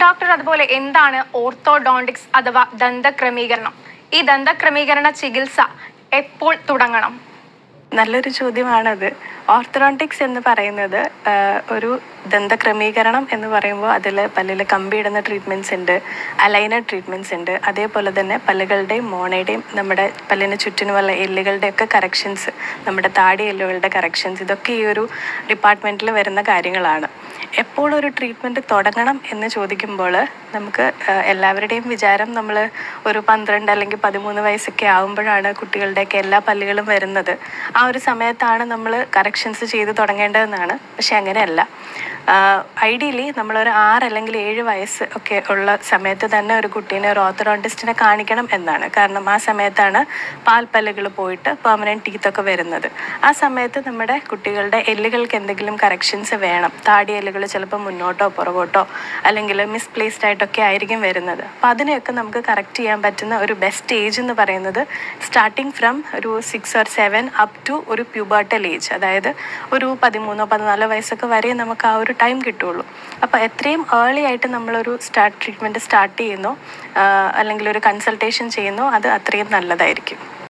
Doctor, അതുപോലെ എന്താണ് orthodontics അഥവാ ദന്തക്രമീകരണം? ഈ ദന്തക്രമീകരണ ചികിത്സ എപ്പോൾ തുടങ്ങണം? നല്ലൊരു ചോദ്യമാണത്. ഓർത്തഡോണ്ടിക്സ് എന്ന് പറയുന്നത് ഒരു ദന്തക്രമീകരണം എന്ന് പറയുമ്പോൾ അതിൽ പല്ലിൽ കമ്പിയിടുന്ന ട്രീറ്റ്മെൻറ്റ്സ് ഉണ്ട്, അലൈനർ ട്രീറ്റ്മെൻറ്റ്സ് ഉണ്ട്, അതേപോലെ തന്നെ പല്ലുകളുടെയും മോണയുടെയും നമ്മുടെ പല്ലിന് ചുറ്റിനുമുള്ള എല്ലുകളുടെയൊക്കെ കറക്ഷൻസ്, നമ്മുടെ താടി എല്ലുകളുടെ കറക്ഷൻസ്, ഇതൊക്കെ ഈ ഒരു ഡിപ്പാർട്ട്മെൻറ്റിൽ വരുന്ന കാര്യങ്ങളാണ്. എപ്പോൾ ഒരു ട്രീറ്റ്മെൻറ്റ് തുടങ്ങണം എന്ന് ചോദിക്കുമ്പോൾ നമുക്ക് എല്ലാവരുടെയും വിചാരം നമ്മൾ ഒരു 12 അല്ലെങ്കിൽ 13 വയസ്സൊക്കെ ആകുമ്പോഴാണ് കുട്ടികളുടെയൊക്കെ എല്ലാ പല്ലുകളും വരുന്നത്. ആ ഒരു സമയത്താണ് നമ്മൾ കറക്ഷൻസ് ചെയ്ത് തുടങ്ങേണ്ടതെന്നാണ്. പക്ഷെ അങ്ങനെയല്ല. ഐഡിയലി നമ്മളൊരു 6 അല്ലെങ്കിൽ 7 വയസ്സ് ഒക്കെ ഉള്ള സമയത്ത് തന്നെ ഒരു കുട്ടീനെ ഒരു ഓർത്തഡോണ്ടിസ്റ്റിനെ കാണിക്കണം എന്നാണ്. കാരണം ആ സമയത്താണ് പാൽപ്പല്ലുകൾ പോയിട്ട് പെർമനൻറ്റ് ടീത്തൊക്കെ വരുന്നത്. ആ സമയത്ത് നമ്മുടെ കുട്ടികളുടെ എല്ലുകൾക്ക് എന്തെങ്കിലും കറക്ഷൻസ് വേണം. താടി എല്ലുകൾ ചിലപ്പോൾ മുന്നോട്ടോ പുറകോട്ടോ അല്ലെങ്കിൽ മിസ്പ്ലേസ്ഡ് ആയിട്ടൊക്കെ ആയിരിക്കും വരുന്നത്. അപ്പോൾ അതിനെയൊക്കെ നമുക്ക് കറക്റ്റ് ചെയ്യാൻ പറ്റുന്ന ഒരു ബെസ്റ്റ് ഏജ് എന്ന് പറയുന്നത് സ്റ്റാർട്ടിങ് ഫ്രം ഒരു 6 or 7 അപ് ടു ഒരു പ്യൂബർട്ടൽ ഏജ്, അതായത് ഒരു 13-14 വയസ്സൊക്കെ വരെ നമുക്ക് ആ ഒരു ടൈം കിട്ടുള്ളൂ. അപ്പോൾ എത്രയും ഏർലി ആയിട്ട് നമ്മളൊരു ട്രീറ്റ്മെൻറ്റ് സ്റ്റാർട്ട് ചെയ്യുന്നോ അല്ലെങ്കിൽ ഒരു കൺസൾട്ടേഷൻ ചെയ്യുന്നോ അത് അത്രയും നല്ലതായിരിക്കും.